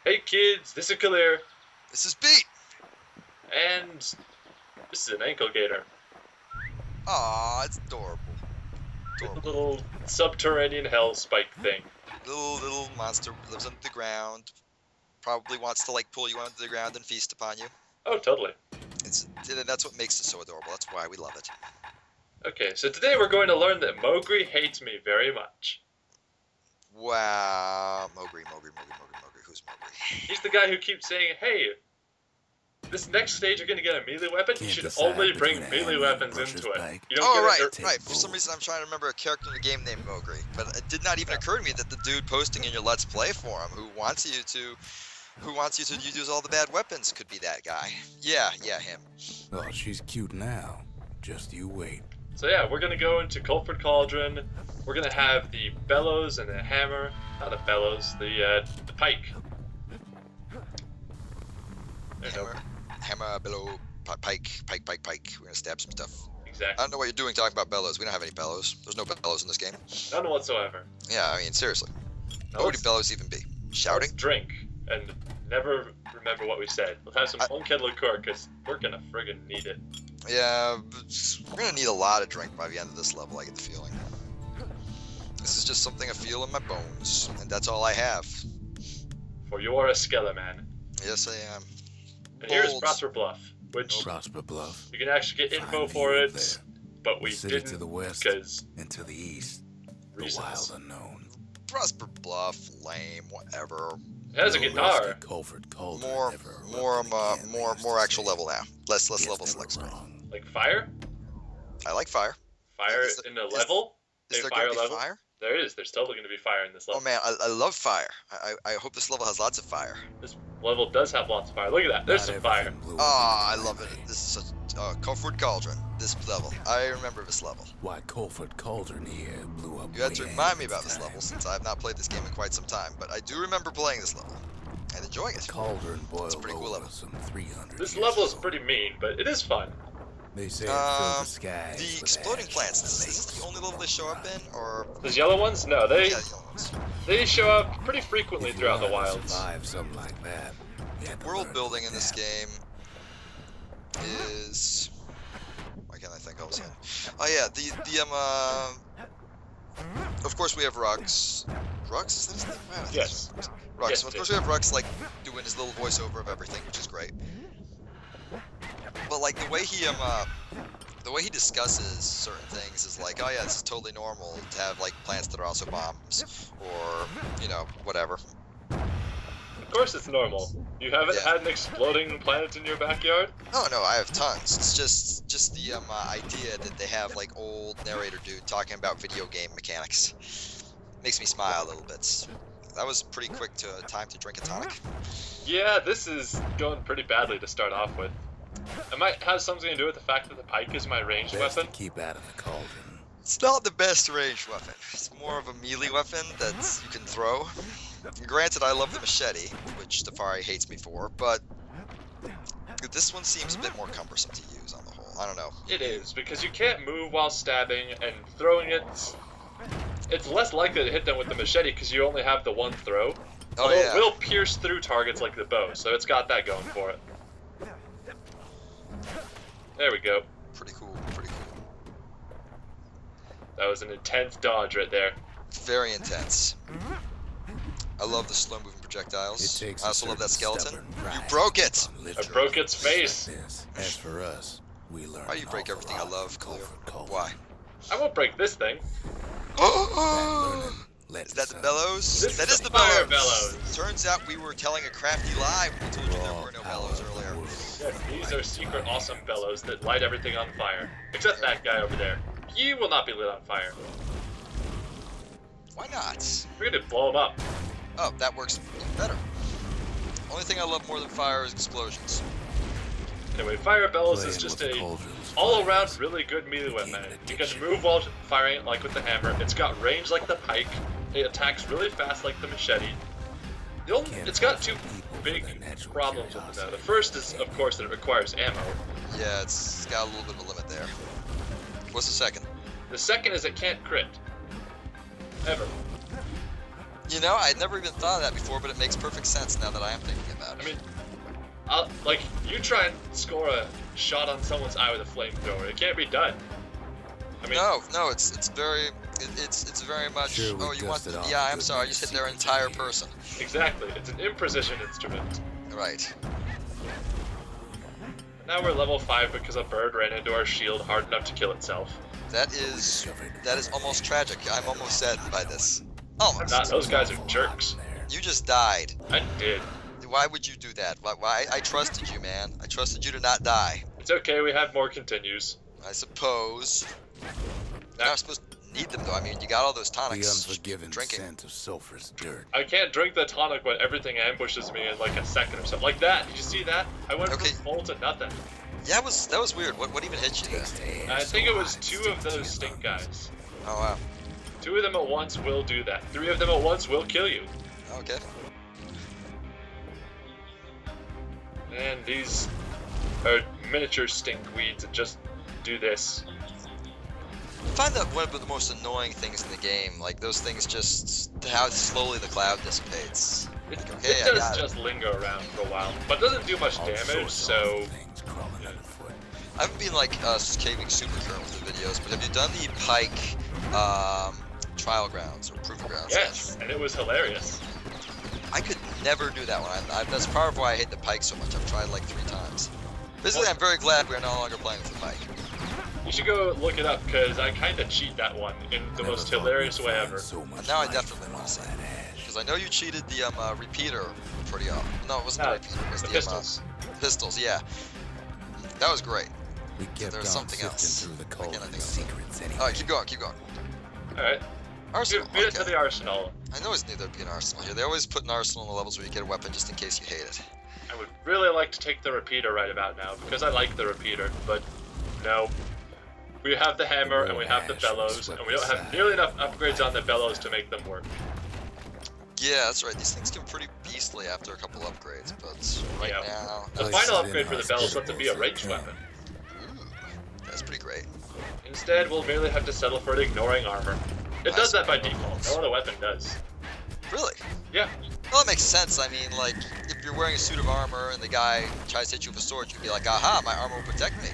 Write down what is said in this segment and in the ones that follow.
Hey kids, this is Kalir, This is Pete. and this is an ankle gator. Aw, it's adorable. A little subterranean hell spike thing. Little monster lives under the ground. Probably wants to like pull you under the ground and feast upon you. Oh, totally. That's what makes it so adorable. That's why we love it. Okay, so today we're going to learn that Mowgli hates me very much. Wow, Mowgli. Who's Mowgli? He's the guy who keeps saying, hey, this next stage you're going to get a melee weapon, you should only bring melee weapons into it. You don't Right. For some reason I'm trying to remember a character in the game named Mowgli, but it did not even occur to me that the dude posting in your Let's Play forum who wants you to use all the bad weapons could be that guy. Yeah, him. Oh, she's cute now. Just you wait. So yeah, we're going to go into Culford Cauldron. We're going to have the bellows and the hammer. Not the bellows, the pike. Hammer, bellow, pike. We're gonna stab some stuff. Exactly. I don't know what you're doing talking about bellows. We don't have any bellows. There's no bellows in this game. None whatsoever. Yeah, I mean, seriously. Now What would bellows even be? Shouting? Let's drink and never remember what we said. Let's have some Onken liqueur, because we're going to friggin' need it. Yeah, we're gonna need a lot of drink by the end of this level, I get the feeling. This is just something I feel in my bones, and that's all I have. For you are a Skeleman. Yes, I am. And here's Bold. Prosper Bluff, which Prosper Bluff. you can actually get info Fine for view it, there. but we The city didn't to the west because and to the east. The reasons. wild unknown. Prosper Bluff, lame, whatever. It has a No guitar. rustic Culford Cauldron More never more erupted again, they used more to actual say. level now. Less Guess level they select were screen. wrong. Like fire? I like fire. Fire Is in the level? Is A there fire gonna be level? fire? There is. There's totally going to be fire in this level. Oh man, I love fire. I hope this level has lots of fire. This level does have lots of fire. Look at that. There's Not some fire. everything blew up Ah, I in the love it. flame. This is such Culford Cauldron. This level. I remember this level. Why Culford Cauldron here blew up. You had to way remind me ahead of about this its level time. since I have not played this game in quite some time, but I do remember playing this level and enjoying it. Cauldron boiled a pretty cool over level. some 300 This years level is ago. pretty mean, but it is fun. They say it filled the skies The with exploding ash plants. and Is this lakes. the only level they show up in, or Those yellow ones? No, they yeah, the yellow ones? they show up pretty frequently If you throughout the wanted to wilds. survive something like that, you had to World learn building to in this adapt. game is. Why can't I think all of a sudden? Oh yeah, of course we have Rux. Rux, is that his name? Wow, I think Yes. it's Rux. Yes, Of course we have Rux like doing his little voiceover of everything, which is great. But like the way he discusses certain things is like, oh yeah, this is totally normal to have like plants that are also bombs, or you know, whatever. Of course it's normal. You haven't Yeah. had an exploding planet in your backyard? Oh no, I have tons. It's just the idea that they have like old narrator dude talking about video game mechanics makes me smile a little bit. That was pretty quick time to drink a tonic. Yeah, this is going pretty badly to start off with. It might have something to do with the fact that the pike is my ranged Best weapon. to keep out of the cauldron. It's not the best ranged weapon. It's more of a melee weapon that you can throw. And granted, I love the machete, which Tafari hates me for, but this one seems a bit more cumbersome to use on the whole. I don't know. It is, because you can't move while stabbing, and throwing it's less likely to hit them with the machete because you only have the one throw. Oh Although yeah. it will pierce through targets like the bow, so it's got that going for it. There we go. Pretty cool. That was an intense dodge right there. Very intense. I love the slow-moving projectiles. It takes I also love that certain skeleton. stubborn You pride broke it! on lifting I broke its things like face. this. As for us, we learned Why do you an break awful everything I lot love, from Cleo? Culford Cauldron. Why? I won't break this thing. Let Is that the sun- bellows? This That is is the the fire bellows. bellows. Turns out we were telling a crafty lie when we told you there Raw were no power bellows of the earlier. world. Yes, these are secret awesome bellows that light everything on fire. Except that guy over there. He will not be lit on fire. Why not? We're gonna blow him up. Oh, that works better. Only thing I love more than fire is explosions. Anyway, fire bellows Playing is just with the a cauldron's all-around fires. really good melee weapon. Became an You can addiction. move while firing it like with the hammer. It's got range like the pike. It attacks really fast like the machete. It's got two big problems with it though. The first is, of course, that it requires ammo. Yeah, it's got a little bit of a limit there. What's the second? The second is it can't crit. Ever. You know, I'd never even thought of that before, but it makes perfect sense now that I am thinking about it. I mean, like, you try and score a shot on someone's eye with a flamethrower. It can't be done. I mean, no, it's very much. Sure, Oh, you want? Yeah, I'm sorry, I just hit their entire person. exactly. It's an imprecision instrument. Right. Now we're level 5 because a bird ran into our shield hard enough to kill itself. That is almost tragic. I'm almost saddened by this. Almost. Not, those guys are jerks. You just died. I did. Why would you do that? Why? I trusted you, man. I trusted you to not die. It's okay, we have more continues. I suppose. You're not supposed to need them, though. I mean, you got all those The tonics. unforgiving Drinking. scent of sulfurous dirt. I can't drink the tonic when everything ambushes me in like a second or something. Like that. Did you see that? I went Okay. from full to nothing. Yeah, that was weird. What even hit you there? Taste air I so think it was hot, 2 so of those much stink guys. Oh wow. 2 of them at once will do that. 3 of them at once will kill you. Okay. And these are miniature stinkweeds that just do this. I find that one of the most annoying things in the game, like those things just how slowly the cloud dissipates. It, Okay, it I does got it. just linger around for a while, but doesn't do much all damage, sorts of so... awful things crawling underfoot. I haven't been like caving super current with the videos, but have you done the Pike trial grounds or proving grounds? Yes, and it was hilarious. I could never do that one. That's part of why I hate the Pike so much. I've tried like 3 times. Basically, I'm very glad we're no longer playing with the Pike. You should go look it up, because I kind of cheat that one in the Never most thought hilarious we'd way find ever. so much Now I life definitely in wanna all see that ash. Because I know you cheated the repeater pretty often. No, it wasn't No, the repeater. It was the the pistols. pistols, yeah. That was great. We kept there's on something sifting else. through the I can't cauldron think of of secrets anyway. Alright, keep going, keep going. Alright, Arsenal, beat it to okay. the arsenal. I always knew there'd be an arsenal here. They always put an arsenal in the levels where you get a weapon just in case you hate it. I would really like to take the repeater right about now, because I like the repeater, but no. We have the hammer, and we have the bellows, and we don't have nearly enough upgrades on the bellows to make them work. Yeah, that's right. These things get pretty beastly after a couple upgrades, but right Yeah. now... The Places final in upgrade for the bellows lets it be a ranged weapon. Ooh, that's pretty great. Instead, we'll merely have to settle for it ignoring armor. It does that by default. No other weapon does. Really? Yeah. Well, that makes sense. I mean, like, if you're wearing a suit of armor and the guy tries to hit you with a sword, you'd be like, aha, my armor will protect me.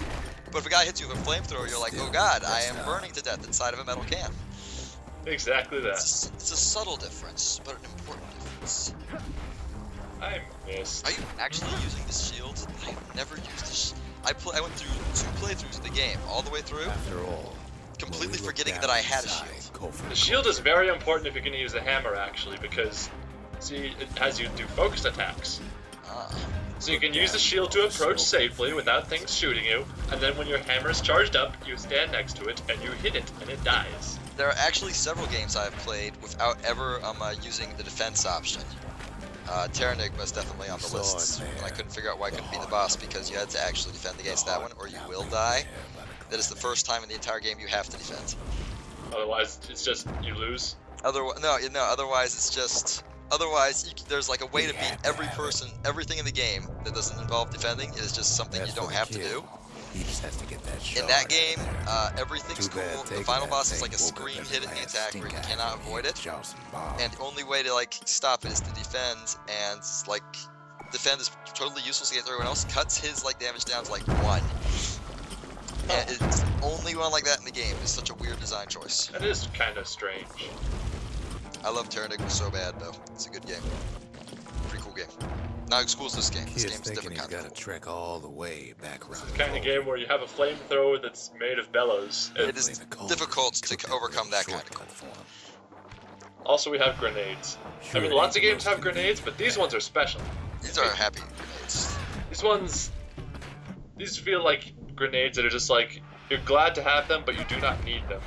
But if a guy hits you with a flamethrower, you're like, oh god, I am burning to death inside of a metal can. Exactly that. It's a subtle difference, but an important difference. I missed. Are you actually using this shield? I've never used this. I went through 2 playthroughs of the game, all the way through, After all, completely when we look forgetting down that I had a inside shield. Cofer The shield is very important if you're going to use the hammer, actually, because, see, it has you do focused attacks. Ah. So you can use the shield to approach safely without things shooting you, and then when your hammer is charged up, you stand next to it, and you hit it, and it dies. There are actually several games I've played without ever using the defense option. Terranigma is definitely on the list, and I couldn't figure out why I couldn't be the boss because you had to actually defend against that one, or you will die. That is the first time in the entire game you have to defend. Otherwise, it's just, you lose. Otherwise it's just... Otherwise, there's like a way to beat everything in the game that doesn't involve defending. It is just something you don't have to do. He just has to get that shot In that out game, there. everything's Too bad cool. The taking final that boss is thing like a woke up screen every hit in the last attack where you stink cannot eye avoid it. Johnson Bob. And the only way to like stop it is to defend, and like defend is totally useless against everyone else. Cuts his like damage down to like 1. And it's the only one like that in the game. It's such a weird design choice. That is kind of strange. I love Terranigma so bad though. It's a good game. Pretty cool game. Not exclusive to this game. This Kid's game's thinking different he's kind got of to cool. trek all the way back around. It's the kind of game where you have a flamethrower that's made of bellows. It is difficult to overcome that kind of cool. Also, we have grenades. I mean, lots of games have grenades, but these ones are special. These are happy grenades. These feel like grenades that are just like, you're glad to have them, but you do not need them.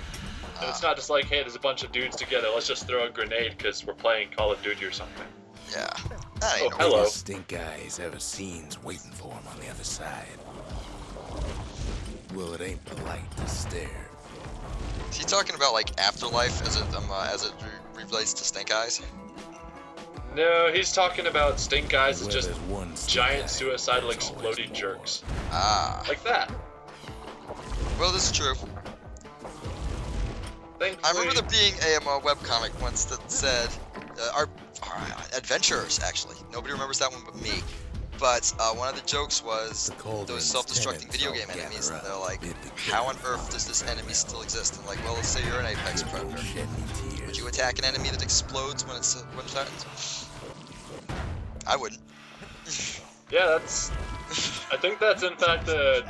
And it's not just like, hey, there's a bunch of dudes together, let's just throw a grenade because we're playing Call of Duty or something. Yeah. That ain't Oh, no hello. Biggest stink guy's ever seen's waiting for him on the other side. Well, it ain't polite to stare. Is he talking about like afterlife as it relates to Stink Eyes? No, he's talking about stink eyes as Where just there's one stink giant eye, suicidal there's always exploding more. jerks. Ah. Like that. Well, this is true. Thankfully, I remember there being a webcomic once that said our adventurers, actually. Nobody remembers that one but me. But one of the jokes was those self-destructing video game enemies, and they're like, how on earth does this enemy still exist? And like, well, let's say you're an apex predator. Would you attack an enemy that explodes when it starts? I wouldn't. Yeah, I think that's in fact the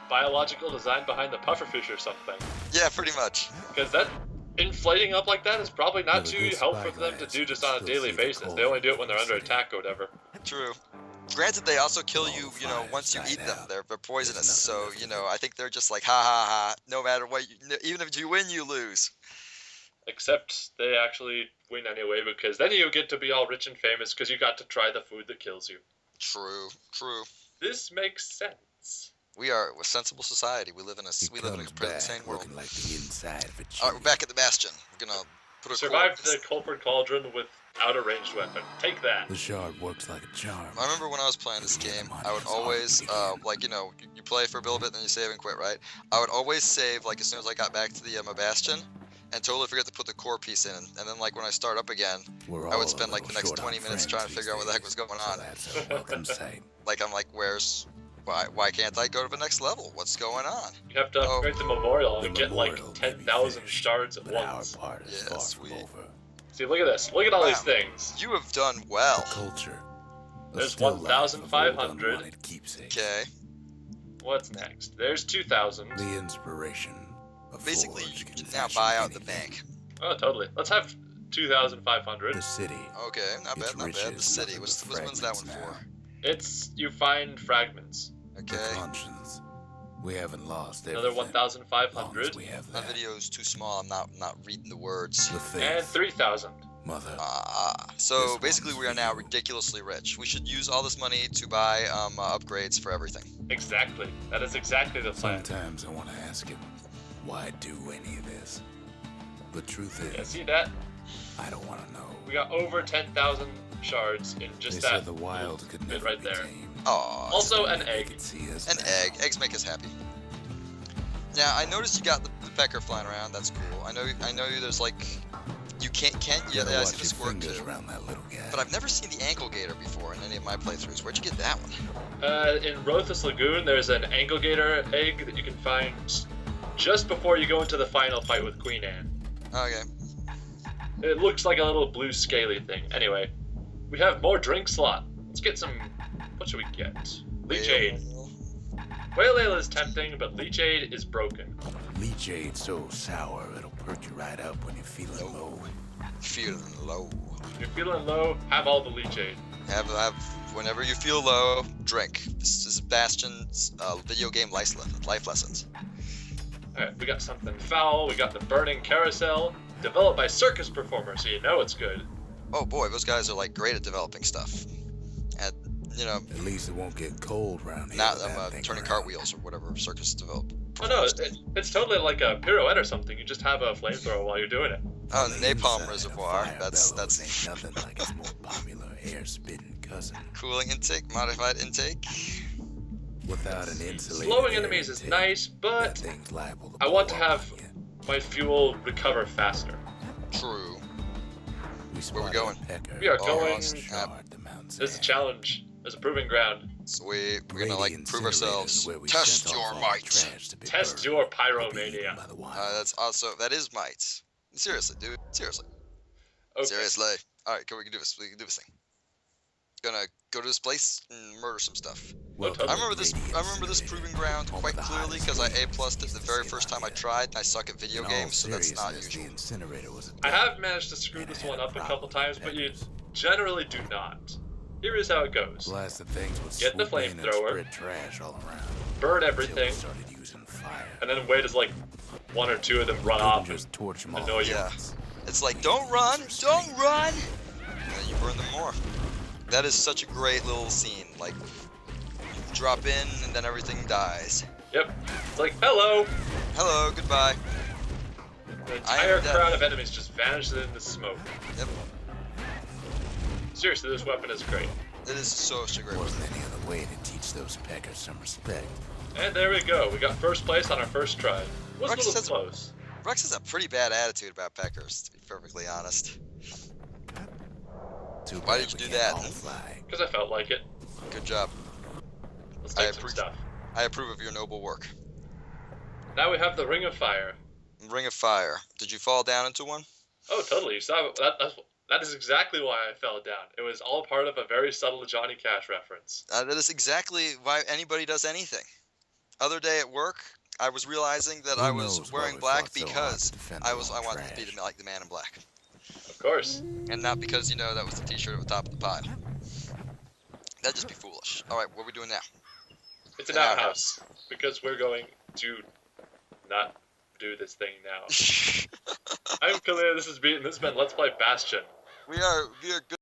biological design behind the pufferfish or something. Yeah, pretty much. Because that inflating up like that is probably not too helpful for them to do just on a daily basis. They only do it when they're under attack or whatever. True. Granted, they also kill you, once you eat them. They're poisonous, so, I think they're just like, ha ha ha, no matter what, even if you win, you lose. Except they actually win anyway, because then you get to be all rich and famous because you got to try the food that kills you. True. This makes sense. We are a sensible society. We live in a pretty insane world. Like the inside of a Alright, we're back at the Bastion. We're gonna put a Survived the Culprit Cauldron without a ranged weapon. Take that. The shard works like a charm. I remember when I was playing this game, I would always, you play for a little bit, then you save and quit, right? I would always save, as soon as I got back to the Bastion, and totally forget to put the core piece in. And then, when I start up again, I would spend, the next 20 minutes trying to figure out what the heck was going on. That's a welcome sight. I'm like, why can't I go to the next level? What's going on? You have to upgrade the memorial and get, 10,000 shards at once. Yeah, sweet. See, look at this. Look at all these things. You have done well. Culture. There's 1,500. Okay. What's next? There's 2,000. The inspiration. Basically, you can now buy out the bank. Oh, totally. Let's have 2,500. The city. Okay, not bad. The city. What's that one for? You find fragments. Okay. Conscience. We haven't lost another 1,500. My video is too small. I'm not reading the words. And 3,000. Mother. So basically, we are now ridiculously rich. We should use all this money to buy upgrades for everything. Exactly. That is exactly the plan. Sometimes I want to ask him, why do any of this? The truth is, yeah, see that? I don't want to know. We got over 10,000 shards in just they that said the wild could never right be there. tamed. Oh, also an egg. An egg. Eggs make us happy. Now I noticed you got the pecker flying around. That's cool. I know. There's you can't. Yeah, I see the squirt too. But I've never seen the ankle gator before in any of my playthroughs. Where'd you get that one? In Rothus Lagoon, there's an ankle gator egg that you can find just before you go into the final fight with Queen Anne. Okay. It looks like a little blue scaly thing. Anyway, we have more drink slot. Let's get some. What should we get? Leech Aid. Whale Ale is tempting, but Leech Aid is broken. Leech Aid's so sour, it'll perk you right up when you're feeling low. Feeling low. If you're feeling low, have all the Leech Aid. Have whenever you feel low, drink. This is Bastion's video game life lessons. Alright, we got something foul. We got the Burning Carousel, developed by circus performers, so you know it's good. Oh boy, those guys are great at developing stuff. And at least it won't get cold around here. Not turning cartwheels or whatever circus develop. Oh no, it's totally like a pirouette or something. You just have a flamethrower while you're doing it. Oh, napalm reservoir. That's nothing like its more popular air-spitting cousin. Cooling intake, modified intake. Without an insulated slowing enemies is nice, but I want to have my fuel recover faster. True. Where are we going? We are going. There's a challenge. There's a proving ground. Sweet. We're gonna prove ourselves. Test your might. Test your pyromania. That's also that is might. Seriously, dude. Seriously. Okay. Seriously. All right, we can do this. We can do this thing. Gonna go to this place and murder some stuff. I remember this proving ground quite clearly because I A+'d it the very first time I tried. And I suck at video games, so that's not usual. I have managed to screw this one up a couple times, but you generally do not. Here is how it goes. Get the flamethrower, burn everything, and then wait as one or two of them run off and annoy you. Yeah. It's like, don't run! Don't run! And then you burn them more. That is such a great little scene. You drop in and then everything dies. Yep. It's like, hello! Hello, goodbye. The entire crowd of enemies just vanished in the smoke. Yep. Seriously, this weapon is great. It is such a great weapon. Wasn't any other way to teach those peckers some respect. And there we go. We got first place on our first try. Was a little close. Rex has a pretty bad attitude about peckers, to be perfectly honest. Too Why bad did you we do can't that? all fly. Because I felt like it. Good job. Let's I take some stuff. I approve of your noble work. Now we have the Ring of Fire. Ring of Fire. Did you fall down into one? Oh, totally. You saw that is exactly why I fell down. It was all part of a very subtle Johnny Cash reference. That is exactly why anybody does anything. Other day at work, I was realizing that Who I was knows why wearing we black fought so hard because to defend I our wanted own to be trash? like the man in black, Of course. and not because that was the T-shirt at the top of the pile. That'd just be foolish. All right, what are we doing now? It's an outhouse. Because we're going to not do this thing now. I'm Khalil, this has been Let's Play Bastion. We are good.